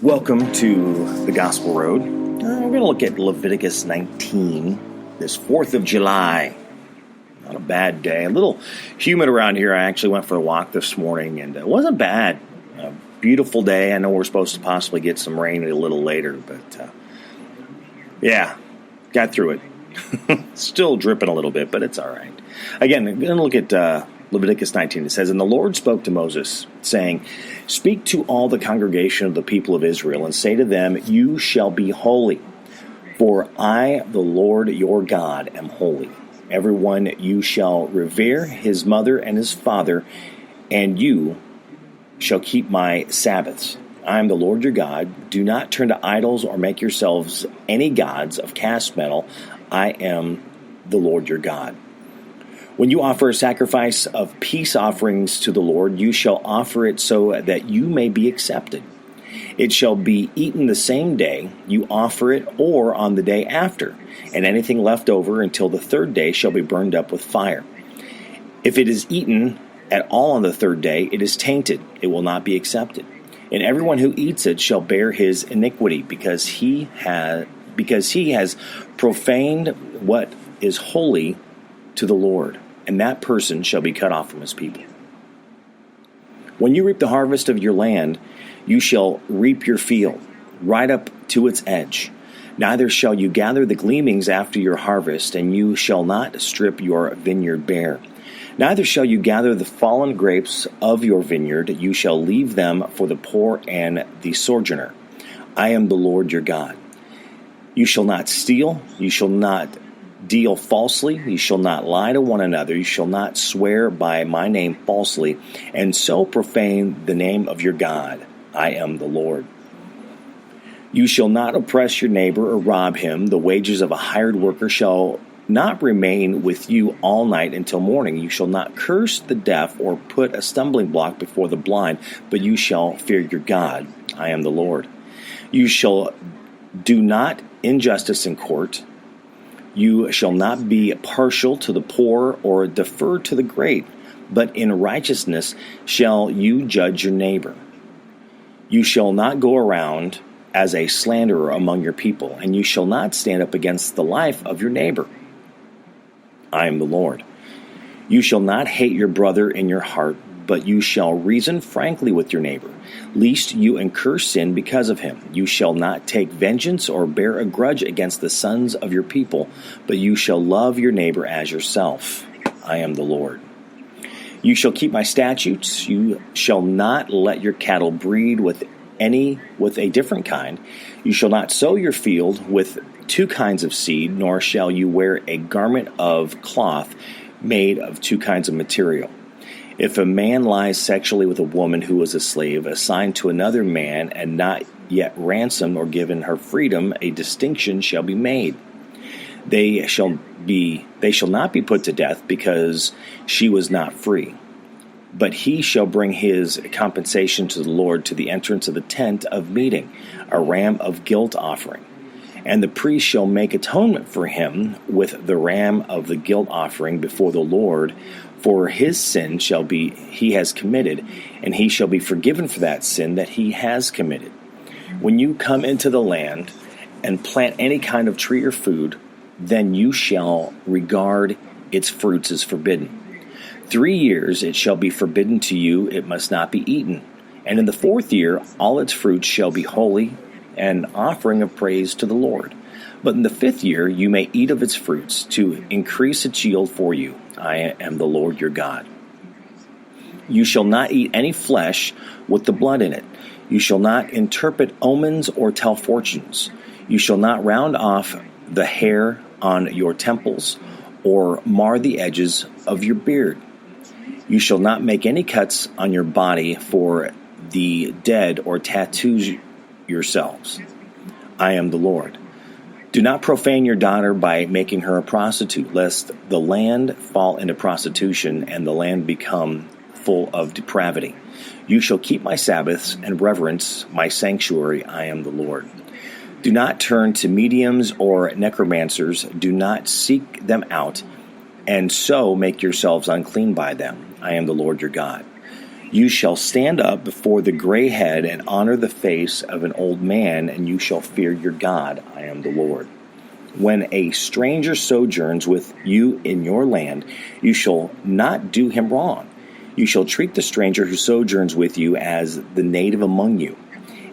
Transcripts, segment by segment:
Welcome to the Gospel Road. We're going to look at Leviticus 19, this 4th of July. Not a bad day. A little humid around here. I actually went for a walk this morning, and it wasn't bad. A beautiful day. I know we're supposed to possibly get some rain a little later, but yeah, got through it. Still dripping a little bit, but it's all right. Again, we're going to look at Leviticus 19. It says, "And the Lord spoke to Moses, saying, Speak to all the congregation of the people of Israel, and say to them, You shall be holy, for I, the Lord your God, am holy. Everyone you shall revere his mother and his father, and you shall keep my Sabbaths. I am the Lord your God. Do not turn to idols or make yourselves any gods of cast metal. I am the Lord your God. When you offer a sacrifice of peace offerings to the Lord, you shall offer it so that you may be accepted. It shall be eaten the same day you offer it or on the day after, and anything left over until the third day shall be burned up with fire. If it is eaten at all on the third day, it is tainted. It will not be accepted. And everyone who eats it shall bear his iniquity, because he has profaned what is holy to the Lord. And that person shall be cut off from his people. When you reap the harvest of your land, you shall reap your field, right up to its edge. Neither shall you gather the gleanings after your harvest, and you shall not strip your vineyard bare. Neither shall you gather the fallen grapes of your vineyard. You shall leave them for the poor and the sojourner. I am the Lord your God. You shall not steal. You shall not deal falsely. You shall not lie to one another. You shall not swear by my name falsely, and so profane the name of your God. I am the Lord. You shall not oppress your neighbor or rob him. The wages of a hired worker shall not remain with you all night until morning. You shall not curse the deaf or put a stumbling block before the blind, but you shall fear your God. I am the Lord. You shall do not injustice in court. You shall not be partial to the poor or defer to the great, but in righteousness shall you judge your neighbor. You shall not go around as a slanderer among your people, and you shall not stand up against the life of your neighbor. I am the Lord. You shall not hate your brother in your heart, but you shall reason frankly with your neighbor, lest you incur sin because of him. You shall not take vengeance or bear a grudge against the sons of your people, but you shall love your neighbor as yourself. I am the Lord. You shall keep my statutes. You shall not let your cattle breed with a different kind. You shall not sow your field with two kinds of seed, nor shall you wear a garment of cloth made of two kinds of material. If a man lies sexually with a woman who is a slave, assigned to another man, and not yet ransomed or given her freedom, a distinction shall be made. They shall not be put to death because she was not free. But he shall bring his compensation to the Lord to the entrance of the tent of meeting, a ram of guilt offering. And the priest shall make atonement for him with the ram of the guilt offering before the Lord, for his sin he has committed, and he shall be forgiven for that sin that he has committed. When you come into the land and plant any kind of tree or food, then you shall regard its fruits as forbidden. 3 years it shall be forbidden to you, it must not be eaten. And in the 4th year all its fruits shall be holy, an offering of praise to the Lord. But in the 5th year you may eat of its fruits, to increase its yield for you. I am the Lord your God. You shall not eat any flesh with the blood in it. You shall not interpret omens or tell fortunes. You shall not round off the hair on your temples, or mar the edges of your beard. You shall not make any cuts on your body for the dead, or tattoo yourselves. I am the Lord. Do not profane your daughter by making her a prostitute, lest the land fall into prostitution and the land become full of depravity. You shall keep my Sabbaths and reverence my sanctuary. I am the Lord. Do not turn to mediums or necromancers. Do not seek them out, and so make yourselves unclean by them. I am the Lord your God. You shall stand up before the gray head and honor the face of an old man, and you shall fear your God. I am the Lord. When a stranger sojourns with you in your land, you shall not do him wrong. You shall treat the stranger who sojourns with you as the native among you,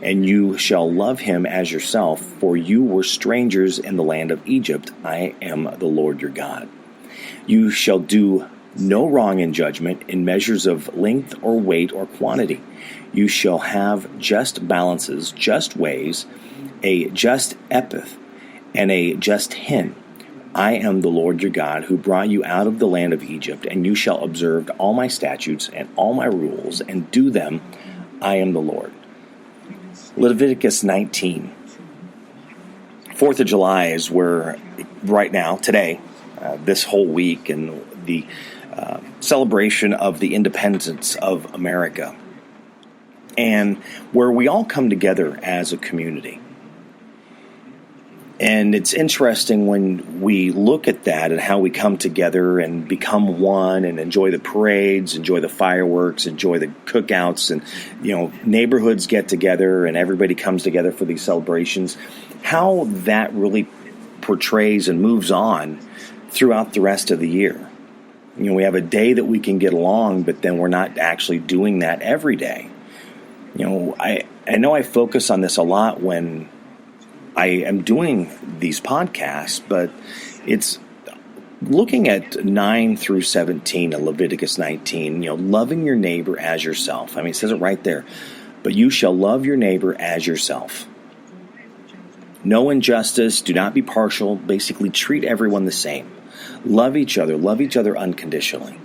and you shall love him as yourself, for you were strangers in the land of Egypt. I am the Lord your God. You shall do no wrong in judgment, in measures of length or weight or quantity. You shall have just balances, just weighs, a just epith, and a just hin. I am the Lord your God, who brought you out of the land of Egypt, and you shall observe all my statutes and all my rules, and do them. I am the Lord. Leviticus 19. 4th of July is where, right now, today, this whole week, and the celebration of the independence of America, and where we all come together as a community. And it's interesting when we look at that and how we come together and become one and enjoy the parades, enjoy the fireworks, enjoy the cookouts, and neighborhoods get together and everybody comes together for these celebrations, how that really portrays and moves on throughout the rest of the year. We have a day that we can get along, but then we're not actually doing that every day. I know I focus on this a lot when I am doing these podcasts, but it's looking at 9 through 17 of Leviticus 19, loving your neighbor as yourself. I mean, it says it right there. But you shall love your neighbor as yourself. No injustice, do not be partial, basically treat everyone the same. Love each other unconditionally.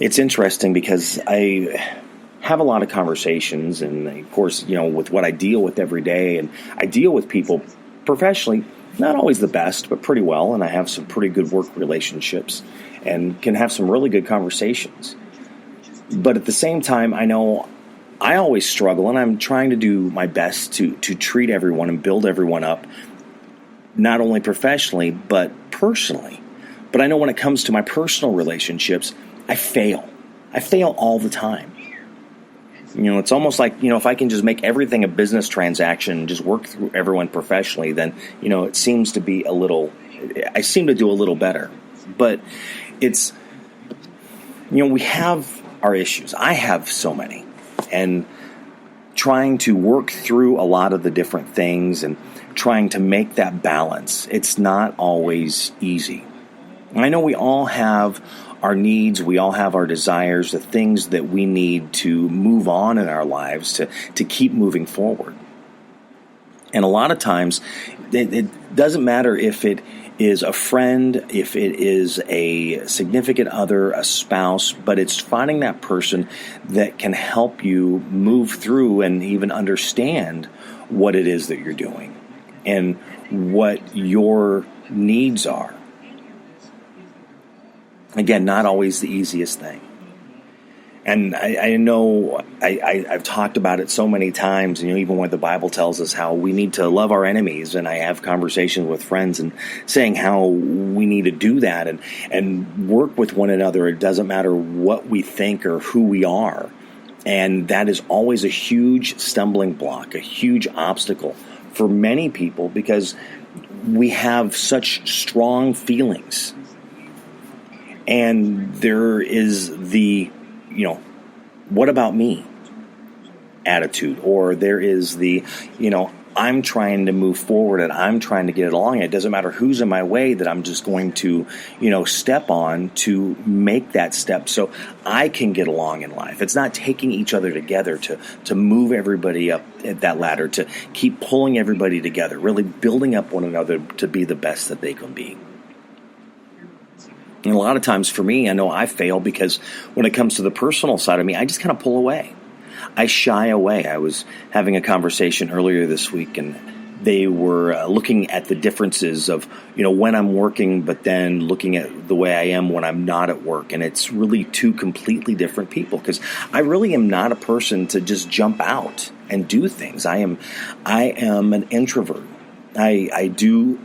It's interesting because I have a lot of conversations, and of course, with what I deal with every day, and I deal with people professionally, not always the best, but pretty well, and I have some pretty good work relationships and can have some really good conversations. But at the same time, I know I always struggle, and I'm trying to do my best to treat everyone and build everyone up, not only professionally, but personally. But I know when it comes to my personal relationships, I fail. I fail all the time. It's almost like, if I can just make everything a business transaction and just work through everyone professionally, then, it seems to be I seem to do a little better. But it's, we have our issues. I have so many. And trying to work through a lot of the different things and trying to make that balance, it's not always easy. I know we all have our needs, we all have our desires, the things that we need to move on in our lives to keep moving forward. And a lot of times, it doesn't matter if it is a friend, if it is a significant other, a spouse, but it's finding that person that can help you move through and even understand what it is that you're doing and what your needs are. Again, not always the easiest thing. And I know I've talked about it so many times, even when the Bible tells us how we need to love our enemies, and I have conversations with friends and saying how we need to do that and work with one another. It doesn't matter what we think or who we are. And that is always a huge stumbling block, a huge obstacle for many people because we have such strong feelings. And there is the what about me attitude, or there is the, I'm trying to move forward and I'm trying to get it along. It doesn't matter who's in my way that I'm just going to, step on to make that step so I can get along in life. It's not taking each other together to move everybody up that ladder, to keep pulling everybody together, really building up one another to be the best that they can be. And a lot of times for me, I know I fail because when it comes to the personal side of me, I just kind of pull away. I shy away. I was having a conversation earlier this week, and they were looking at the differences of, when I'm working, but then looking at the way I am when I'm not at work. And it's really two completely different people because I really am not a person to just jump out and do things. I am an introvert. I do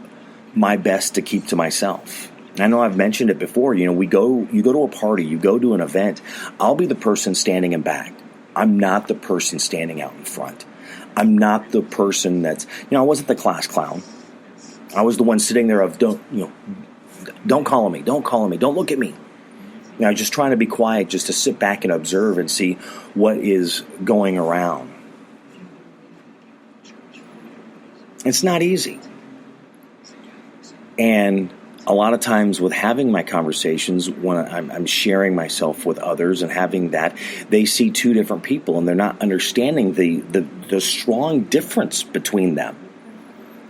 my best to keep to myself. I know I've mentioned it before. You go to a party, you go to an event. I'll be the person standing in back. I'm not the person standing out in front. I'm not the person I wasn't the class clown. I was the one sitting there don't call on me, don't look at me. Just trying to be quiet, just to sit back and observe and see what is going around. It's not easy. And a lot of times with having my conversations, when I'm sharing myself with others and having that, they see two different people and they're not understanding the strong difference between them.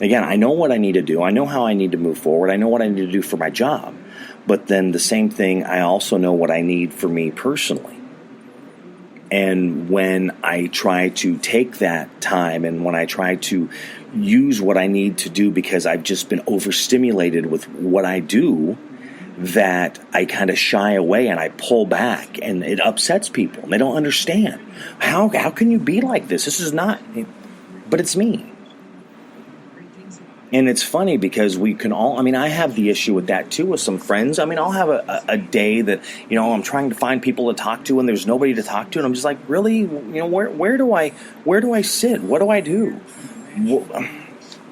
Again, I know what I need to do. I know how I need to move forward. I know what I need to do for my job. But then the same thing, I also know what I need for me personally. And when I try to take that time and when I try to use what I need to do because I've just been overstimulated with what I do, that I kind of shy away and I pull back, and it upsets people. And they don't understand. How can you be like this? This is not, but it's me. And it's funny because we can all, I have the issue with that too with some friends. I'll have a day that, I'm trying to find people to talk to and there's nobody to talk to. And I'm just like, really? Where do I sit? What do I do?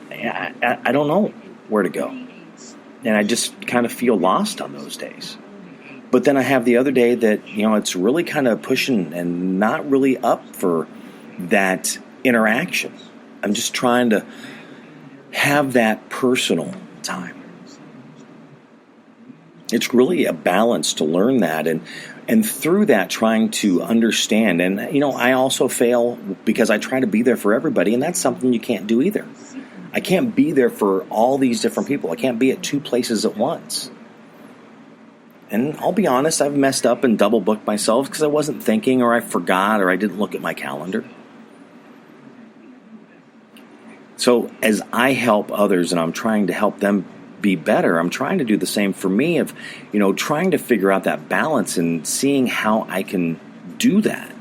I don't know where to go. And I just kind of feel lost on those days. But then I have the other day that, it's really kind of pushing and not really up for that interaction. I'm just trying to have that personal time. It's really a balance to learn that and through that trying to understand. And, I also fail because I try to be there for everybody, and that's something you can't do either. I can't be there for all these different people. I can't be at two places at once. And I'll be honest, I've messed up and double booked myself because I wasn't thinking or I forgot or I didn't look at my calendar. So as I help others and I'm trying to help them be better, I'm trying to do the same for me of, trying to figure out that balance and seeing how I can do that.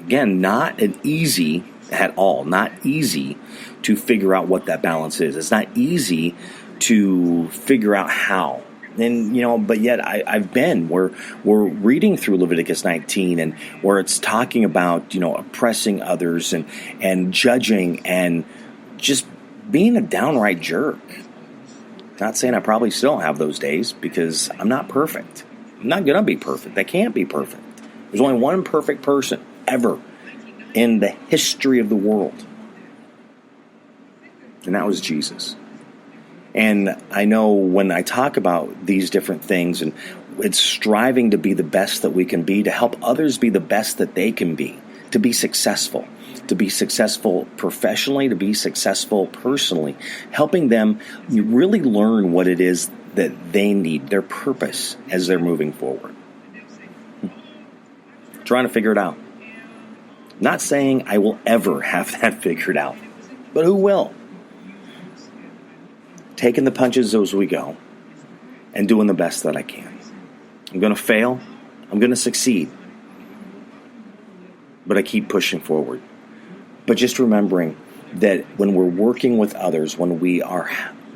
Again, not an easy at all, not easy to figure out what that balance is. It's not easy to figure out how. And, but yet we're reading through Leviticus 19 and where it's talking about, oppressing others and judging and just being a downright jerk. Not saying I probably still have those days because I'm not perfect. I'm not going to be perfect. I can't be perfect. There's only one perfect person ever in the history of the world. And that was Jesus. And I know when I talk about these different things and it's striving to be the best that we can be, to help others be the best that they can be, to be successful professionally, to be successful personally, helping them really learn what it is that they need, their purpose as they're moving forward. Trying to figure it out. Not saying I will ever have that figured out, but who will? Taking the punches as we go and doing the best that I can. I'm going to fail. I'm going to succeed. But I keep pushing forward. But just remembering that when we're working with others, when we are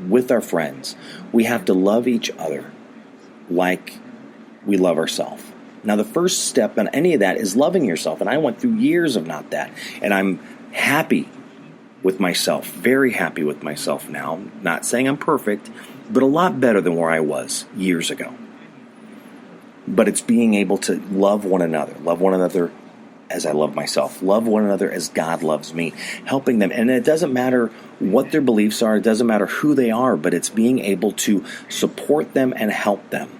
with our friends, we have to love each other like we love ourselves. Now, the first step in any of that is loving yourself. And I went through years of not that. And I'm happy with myself, very happy with myself now. Not saying I'm perfect, but a lot better than where I was years ago. But it's being able to love one another as I love myself, love one another as God loves me, helping them. And it doesn't matter what their beliefs are, it doesn't matter who they are, but it's being able to support them and help them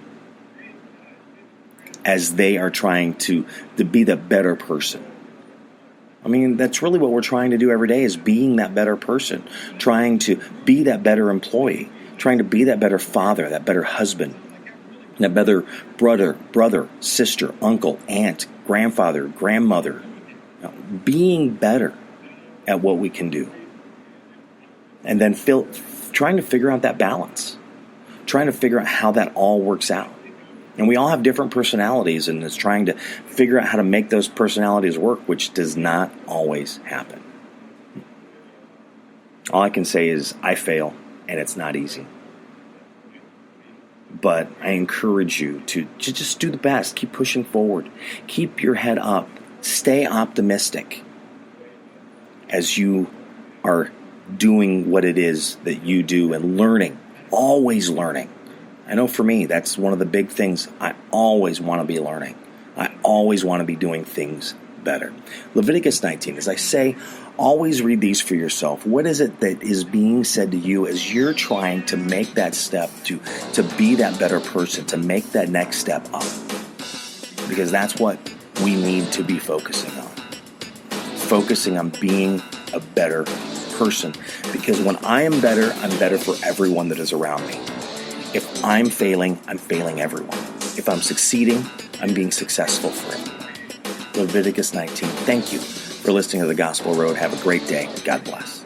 as they are trying to be the better person. That's really what we're trying to do every day, is being that better person, trying to be that better employee, trying to be that better father, that better husband, that better brother, sister, uncle, aunt, grandfather, grandmother, being better at what we can do. And then trying to figure out that balance, trying to figure out how that all works out. And we all have different personalities, and it's trying to figure out how to make those personalities work, which does not always happen. All I can say is I fail, and it's not easy. But I encourage you to just do the best. Keep pushing forward. Keep your head up. Stay optimistic as you are doing what it is that you do and learning. Always learning. I know for me, that's one of the big things. I always want to be learning. I always want to be doing things better. Leviticus 19, as I say, always read these for yourself. What is it that is being said to you as you're trying to make that step to be that better person, to make that next step up? Because that's what we need to be focusing on. Focusing on being a better person. Because when I am better, I'm better for everyone that is around me. If I'm failing everyone. If I'm succeeding, I'm being successful for everyone. Leviticus 19. Thank you for listening to The Gospel Road. Have a great day. God bless.